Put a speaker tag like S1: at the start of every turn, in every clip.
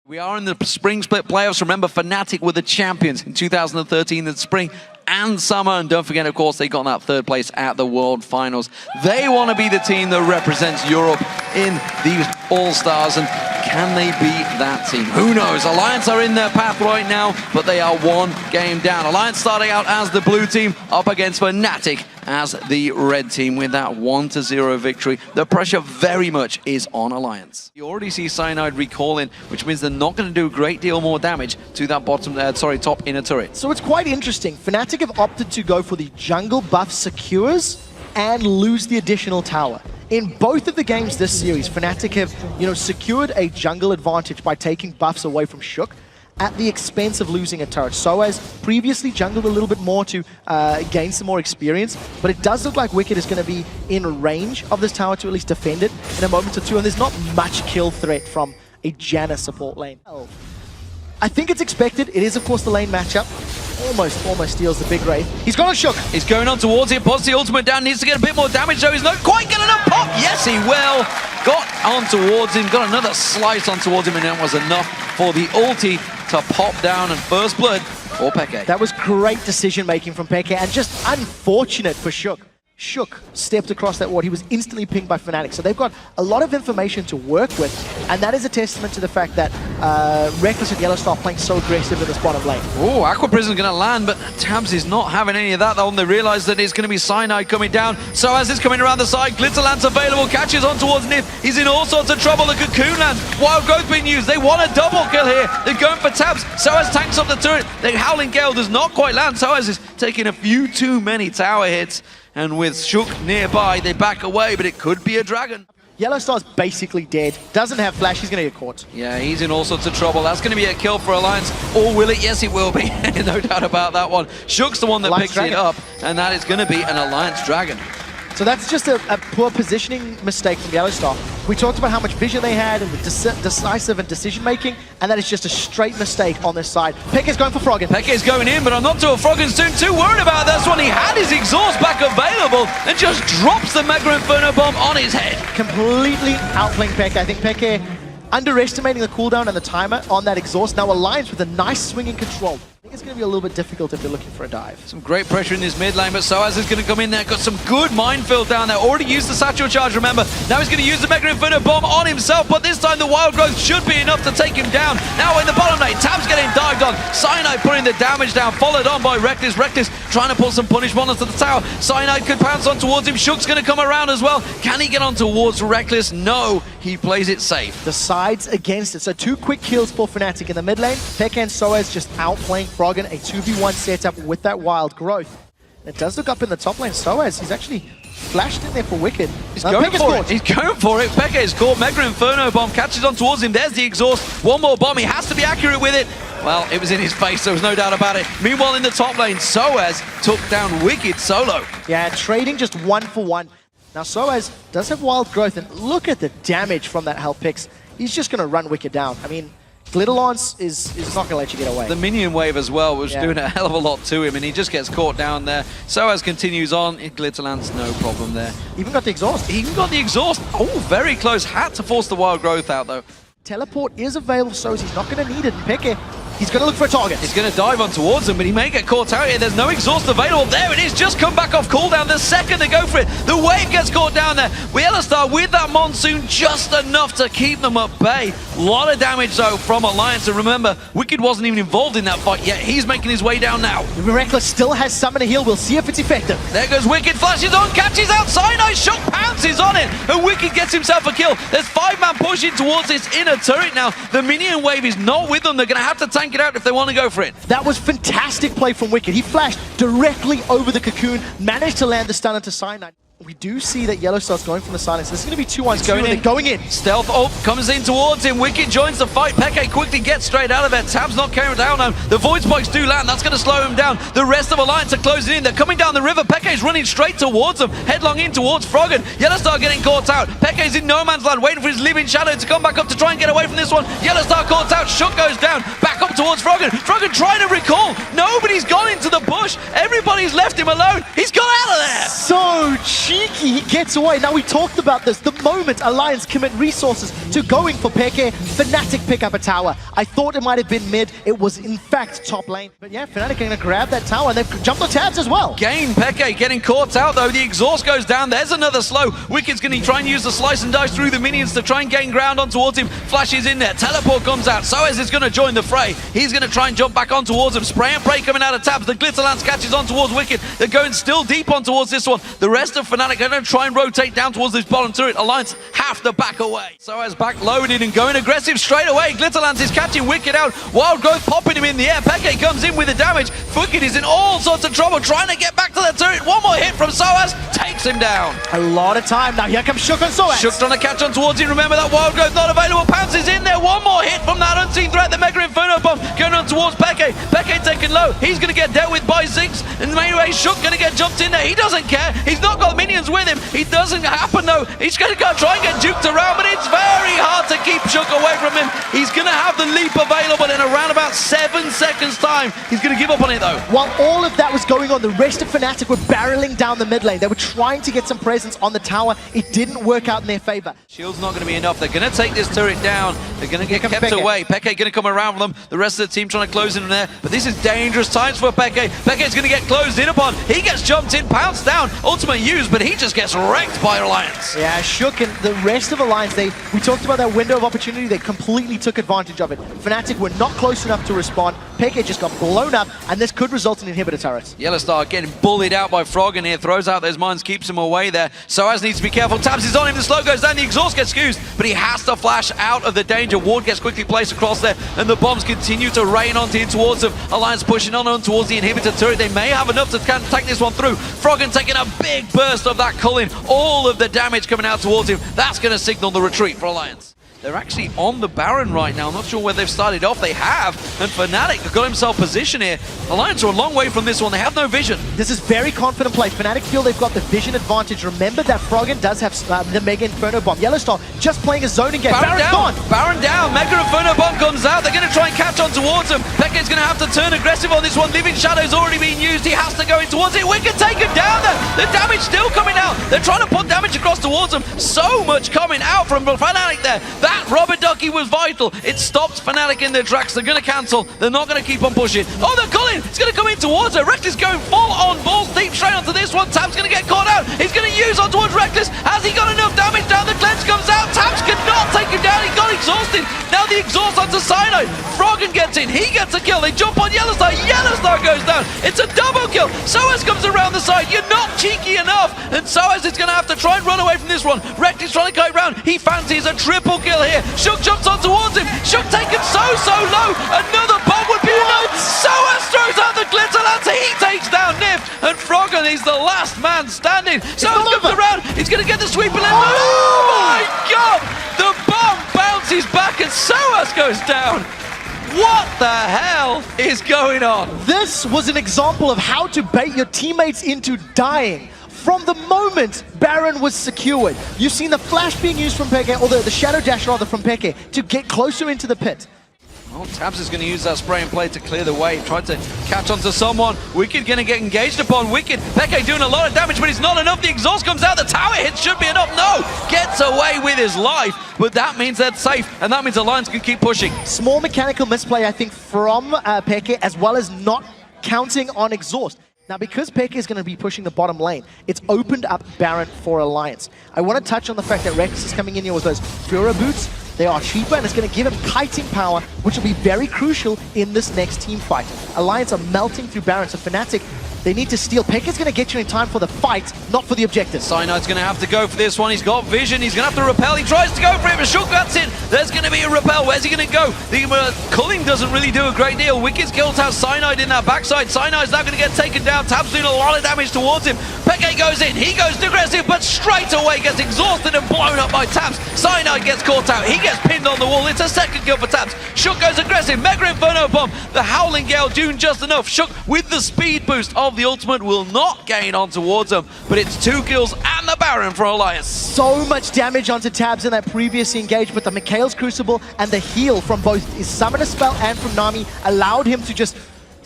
S1: We are in the spring split playoffs. Remember, Fnatic were the champions in 2013 in the spring and summer. And don't forget, of course, they got that third place at the World Finals. They want to be the team that represents Europe in these All-Stars. And can they beat that team? Who knows? Alliance are in their path right now, but they are one game down. Alliance starting out as the blue team up against Fnatic as the red team with that 1-0 victory. The pressure very much is on Alliance. You already see Cyanide recalling, which means they're not going to do a great deal more damage to that top inner turret.
S2: So it's quite interesting. Fnatic have opted to go for the jungle buff secures and lose the additional tower. In both of the games this series, Fnatic have, secured a jungle advantage by taking buffs away from Shook at the expense of losing a turret. Soaz previously jungled a little bit more to gain some more experience, but it does look like Wicked is going to be in range of this tower to at least defend it in a moment or two, and there's not much kill threat from a Janna support lane. I think it's expected. It is, of course, the lane matchup. Almost steals the big Wraith. He's got a Shook.
S1: He's going on towards it. Pots the ultimate down. Needs to get a bit more damage, though. He's not quite getting a pop. Yes, he will. Got on towards him. Got another slice on towards him, and that was enough for the ulti to pop down. And first blood for Peke.
S2: That was great decision-making from Peke, and just unfortunate for Shook. Shook stepped across that ward. He was instantly pinged by Fnatic. So they've got a lot of information to work with, and that is a testament to the fact that Reckless and Yellowstar playing so aggressive in this bottom lane.
S1: Oh, Aqua Prison's going to land, but Tabs is not having any of that. When they realize that it's going to be Cyanide coming down. So as it's coming around the side, Glitterland's available, catches on towards Nif. He's in all sorts of trouble. The Cocoon lands. Wild Growth being used. They want a double kill here. They're going for Tabs. Soaz tanks up the turret. The Howling Gale does not quite land. Soaz is taking a few too many tower hits. And with Shook nearby, they back away, but it could be a dragon.
S2: Yellowstar's basically dead. Doesn't have flash, he's going to get caught.
S1: Yeah, he's in all sorts of trouble. That's going to be a kill for Alliance. Or will it? Yes, it will be. No doubt about that one. Shook's the one that picks it up, and that is going to be an Alliance dragon.
S2: So that's just a poor positioning mistake from Yellowstar. We talked about how much vision they had and the decisive and decision-making, and that is just a straight mistake on this side. Peke's going for Froggen.
S1: Peke's going in, but I'm not too Froggen's too worried about this one. He had his exhaust back available and just drops the Mega Inferno Bomb on his head.
S2: Completely outplaying Peke. I think Peke underestimating the cooldown and the timer on that exhaust. Now Alliance with a nice swinging control. I think it's going to be a little bit difficult if they're looking for a dive.
S1: Some great pressure in this mid lane, but Soaz is going to come in there. Got some good minefield down there. Already used the satchel charge, remember. Now he's going to use the Mega Inferno Bomb on himself, but this time the Wild Growth should be enough to take him down. Now in the bottom lane, Tab's getting dived on. Cyanide putting the damage down, followed on by Reckless. Reckless trying to pull some punishment onto the tower. Cyanide could pounce on towards him. Shook's going to come around as well. Can he get on towards Reckless? No, he plays it safe.
S2: The sides against it. So 2 quick kills for Fnatic in the mid lane. Peke and Soaz just outplaying Froggen. A 2v1 setup with that Wild Growth. It does look up in the top lane. Soaz, he's actually flashed in there for Wicked.
S1: He's going for it. He's going for it. Peke is caught. Mega Inferno Bomb catches on towards him. There's the exhaust. One more bomb. He has to be accurate with it. Well, it was in his face. There was no doubt about it. Meanwhile, in the top lane, Soaz took down Wicked solo.
S2: Yeah, trading just 1 for 1. Now, Soaz does have Wild Growth, and look at the damage from that health picks. He's just going to run Wicked down. I mean, Glitterlance is not going to let you get away.
S1: The minion wave as well was doing a hell of a lot to him, and he just gets caught down there. Soaz continues on. Glitterlance, no problem there.
S2: Even got the exhaust.
S1: Even got the exhaust. Oh, very close. Had to force the Wild Growth out, though.
S2: Teleport is available, so he's not going to need it. And Peke, he's going to look for a target.
S1: He's going to dive on towards him, but he may get caught out here. There's no exhaust available. There it is. Just come back off cooldown the second they go for it. The wave gets caught down there. Yellowstar with that Monsoon, just enough to keep them at bay. A lot of damage, though, from Alliance. And remember, Wicked wasn't even involved in that fight yet. He's making his way down now.
S2: Reckless still has Summon a heal. We'll see if it's effective.
S1: There goes Wicked. Flashes on, catches out. Cyanide. Shook pounces on it. And Wicked gets himself a kill. There's 5-man pushing towards this inner turret now. The minion wave is not with them. They're going to have to tank it out if they want to go for it.
S2: That was fantastic play from Wicked. He flashed directly over the Cocoon, managed to land the stun into Cyanide. We do see that Yellowstar's going from the silence. This is going to be 2-1-2. Going in.
S1: Stealth comes in towards him. Wicked joins the fight. Peke quickly gets straight out of it. Tab's not carrying down him. The Void Spikes do land. That's going to slow him down. The rest of Alliance are closing in. They're coming down the river. Peke's running straight towards them. Headlong in towards Froggen. Yellowstar getting caught out. Peke's in no man's land, waiting for his living shadow to come back up to try and get away from this one. Yellowstar caught out. Shook goes down. Back up towards Froggen. Froggen trying to recall. Nobody's gone into the bush. Everybody's left him alone. He's got out of there.
S2: So cheeky, he gets away. Now we talked about this. The moment Alliance commit resources to going for Peke, Fnatic pick up a tower. I thought it might have been mid. It was in fact top lane. But yeah, Fnatic are going to grab that tower and they've jumped on tabs as well.
S1: Gain, Peke getting caught out though. The exhaust goes down. There's another slow. Wicked's going to try and use the slice and dice through the minions to try and gain ground on towards him. Flashes in there. Teleport comes out. Soaz is going to join the fray. He's going to try and jump back on towards him. Spray and pray coming out of tabs. The Glitter Lance catches on towards Wicked. They're going still deep on towards this one. The rest of Fnatic are going to try and rotate down towards this bottom turret. Alliance have to back away. Soaz back loaded and going aggressive straight away. Glitter Lance is catching Wicked out. Wild Growth popping him in the air. Peke comes in with the damage. Wicked is in all sorts of trouble trying to get back to the turret. One more hit from Soaz takes him down.
S2: A lot of time. Now here comes Shook on Soaz.
S1: Shook trying to catch on towards him. Remember that Wild Growth not available. Pounces in there. One more hit from that unseen threat. The Mega Inferno Bomb going on towards Peke. Peke taken low. He's going to get dealt with by Ziggs. And anyway, Shook going to get jumped in there. He doesn't care. He's not got minions with him. He doesn't happen though. He's going to go try and get juked around, but it's very hard to keep Shook away from him. He's going to have the leap available in around about 7 seconds time. He's going to give up on it though.
S2: While all of that was going on, the rest of Fnatic were barreling down the mid lane. They were trying to get some presence on the tower. It didn't work out in their favor.
S1: Shield's not going to be enough. They're going to take this turret down. They're going to get kept away. Peke going to come around with them. The rest of the team trying to close in there. But this is dangerous times for Peke. Peke's going to get closed in upon. He gets jumped in, pounced down. Ultimate used, but he just gets wrecked by Alliance.
S2: Yeah, Shook and the rest of Alliance, we talked about that window of opportunity. They completely took advantage of it. Fnatic were not close enough to respond. Peke just got blown up, and this could result in inhibitor turrets.
S1: Yellowstar getting bullied out by Frog in here. Throws out those mines, keeps him away there. Soaz needs to be careful. Tabs is on him. The slow goes down. The exhaust gets squeezed, but he has to flash out of the danger. Ward gets quickly placed across there, and the bombs continue to rain onto in towards them. Alliance pushing on towards the inhibitor turret. They may have enough to take this one through. Froggen taking a big burst of that culling. All of the damage coming out towards him. That's going to signal the retreat for Alliance. They're actually on the Baron right now. I'm not sure where they've started off. They have, and Fnatic have got himself positioned here. Alliance are a long way from this one. They have no vision.
S2: This is very confident play. Fnatic feel they've got the vision advantage. Remember that Froggen does have the Mega Inferno Bomb. Yellowstar just playing a zoning game. Baron's
S1: down.
S2: gone.
S1: Baron down. Mega Inferno Bomb comes out. They're going to try and catch on towards him. Peke's going to have to turn aggressive on this one. Living Shadow's already being used. He has to go in towards it. Wicked take him down there. The damage still coming out. They're trying to put damage across towards him. So much coming out from Fnatic there. That rubber ducky was vital. It stopped Fnatic in their tracks. They're going to cancel. They're not going to keep on pushing. Oh, they're calling. It's going to come in towards her. Reckless going full on balls deep straight onto this one. Tab's going to get caught out. He's going to use on towards Reckless. Has he got enough damage down? The cleanse comes out. Tabs cannot take him down. He got exhausted. Now the exhaust onto Cyanide. Froggen gets in. He gets a kill. They jump on Yellowstar. Yellowstar goes down. It's a double kill. Soaz comes around the side. You're not cheeky enough. And Soaz is going to have to try and run away from this one. Reckless trying to kite round. He fancies a triple kill here. Shook jumps on towards him. Shook taken so low. Another bomb would be enough. Soaz throws out the Glitter Lance. He takes down Nif. And Froggen is the last man standing. Soaz comes around. He's going to get the sweep and oh my god! The bomb bounces back and Soaz goes down. What the hell is going on?
S2: This was an example of how to bait your teammates into dying. From the moment Baron was secured, you've seen the flash being used from Peke, or the shadow dash rather from Peke, to get closer into the pit.
S1: Well, Tabs is going to use that spray and play to clear the way. Tried to catch onto someone. Wicked going to get engaged upon. Wicked. Peke doing a lot of damage, but it's not enough. The exhaust comes out. The tower hit should be enough. No! Gets away with his life, but that means they're safe, and that means Alliance can keep pushing.
S2: Small mechanical misplay, I think, from Peke, as well as not counting on exhaust. Now, because Peke is going to be pushing the bottom lane, it's opened up Baron for Alliance. I want to touch on the fact that Rex is coming in here with those Fura boots. They are cheaper, and it's going to give him kiting power, which will be very crucial in this next team fight. Alliance are melting through Baron, so Fnatic, they need to steal. Peke's going to get you in time for the fight, not for the objective.
S1: Cyanide's going to have to go for this one. He's got vision. He's going to have to repel. He tries to go for it, but Shook gets it. There's going to be a repel. Where's he going to go? The culling doesn't really do a great deal. Wicked's killed has Cyanide in that backside. Cyanide's now going to get taken down. Tab's doing a lot of damage towards him. Peke goes in. He goes aggressive, but straight away gets exhausted and blown up by Tabs. Cyanide gets caught out. He gets pinned on the wall. It's a second kill for Tabs. Shook goes aggressive. Mega Inferno Bomb. The Howling Gale doing just enough. Shook with the speed boost of the ultimate will not gain on towards him, but it's 2 kills and the Baron for Alliance.
S2: So much damage onto Tabs in that previous engage, but the Mikhail's Crucible and the heal from both his Summoner spell and from Nami allowed him to just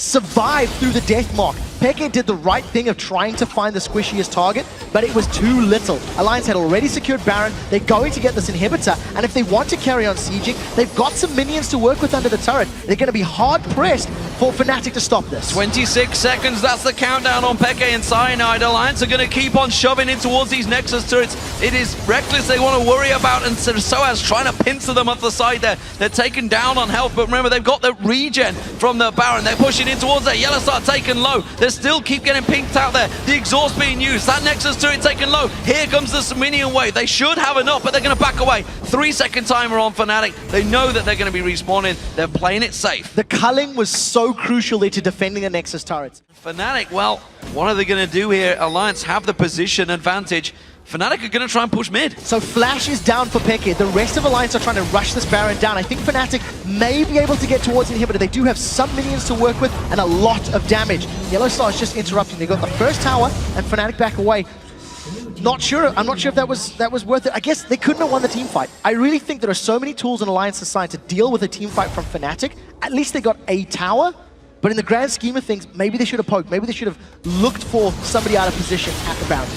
S2: survived through the death mark. Peke did the right thing of trying to find the squishiest target, but it was too little. Alliance had already secured Baron. They're going to get this inhibitor, and if they want to carry on sieging, they've got some minions to work with under the turret. They're going to be hard-pressed for Fnatic to stop this.
S1: 26 seconds, that's the countdown on Peke and Cyanide. Alliance are going to keep on shoving in towards these Nexus turrets. It is Reckless they want to worry about, and Soaz trying to pincer them off the side there. They're taken down on health, but remember, they've got the regen from the Baron. They're pushing in towards there. Yellow Star taken low. They still keep getting pinked out there. The exhaust being used. That Nexus turret taken low. Here comes the minion wave. They should have enough, but they're going to back away. 3-second timer on Fnatic. They know that they're going to be respawning. They're playing it safe.
S2: The culling was so crucial there to defending the Nexus turrets.
S1: Fnatic, well, what are they going to do here? Alliance have the position advantage. Fnatic are going to try and push mid.
S2: So Flash is down for Peke. The rest of Alliance are trying to rush this Baron down. I think Fnatic may be able to get towards the inhibitor. They do have some minions to work with and a lot of damage. Yellow Star is just interrupting. They got the first tower and Fnatic back away. Not sure. I'm not sure if that was worth it. I guess they couldn't have won the team fight. I really think there are so many tools in Alliance's side to deal with a team fight from Fnatic. At least they got a tower. But in the grand scheme of things, maybe they should have poked. Maybe they should have looked for somebody out of position at the Baron.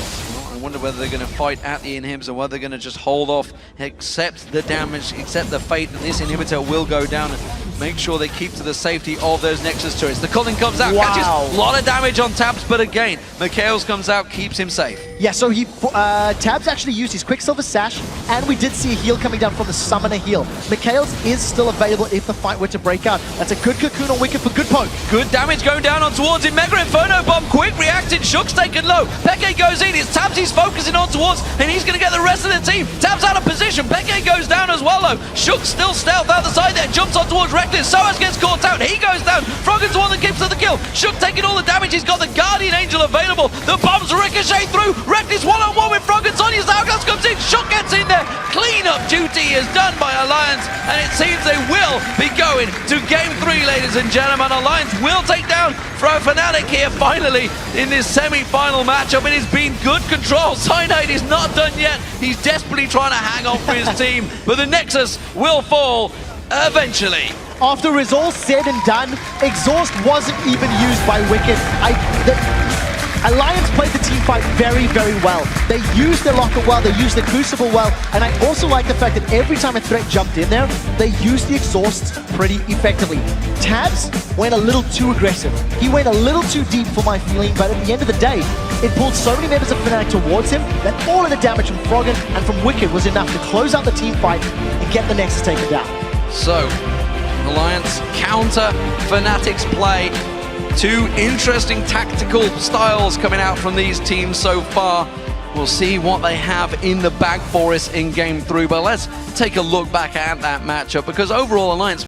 S1: I wonder whether they're going to fight at the inhibs or whether they're going to just hold off, accept the damage, accept the fate that this inhibitor will go down, and make sure they keep to the safety of those Nexus turrets. The Culling comes out, catches a lot of damage on Tabs, but again, Mikhails comes out, keeps him safe.
S2: Yeah, so he Tabs actually used his Quicksilver Sash, and we did see a heal coming down from the Summoner heal. Mikhails is still available if the fight were to break out. That's a good cocoon on Wicked for good poke.
S1: Good damage going down on towards him. Mega Inferno Bomb, quick reacted, Shook's taken low. Peke goes in, it's Tabs he's focusing on towards, and he's going to get the rest of the team. Tabs out of position, Peke goes down as well though. Shook still stealth out the side there, jumps on towards Reckless. Soaz gets caught out, he goes down. Froggen's the one that keeps to the kill. Shook taking all the damage, he's got the Guardian Angel available. The bombs ricochet through. Reckless one-on-one with Froggen. Sonya's Hourglass comes in, Shook gets in there. Clean-up duty is done by Alliance, and it seems they will be going to Game 3, ladies and gentlemen. Alliance will take down Fnatic here finally in this semi-final matchup. It has been good control. Cyanide is not done yet. He's desperately trying to hang on for his team, but the Nexus will fall eventually.
S2: After it's all said and done, Exhaust wasn't even used by Wicked. Alliance played the team fight very, very well. They used their locker well, they used their Crucible well, and I also like the fact that every time a threat jumped in there, they used the exhausts pretty effectively. Tabs went a little too aggressive. He went a little too deep for my feeling, but at the end of the day, it pulled so many members of Fnatic towards him that all of the damage from Froggen and from Wicked was enough to close out the team fight and get the Nexus taken down.
S1: So, Alliance counter Fnatic's play. Two interesting tactical styles coming out from these teams so far. We'll see what they have in the bag for us in Game 3, but let's take a look back at that matchup, because overall Alliance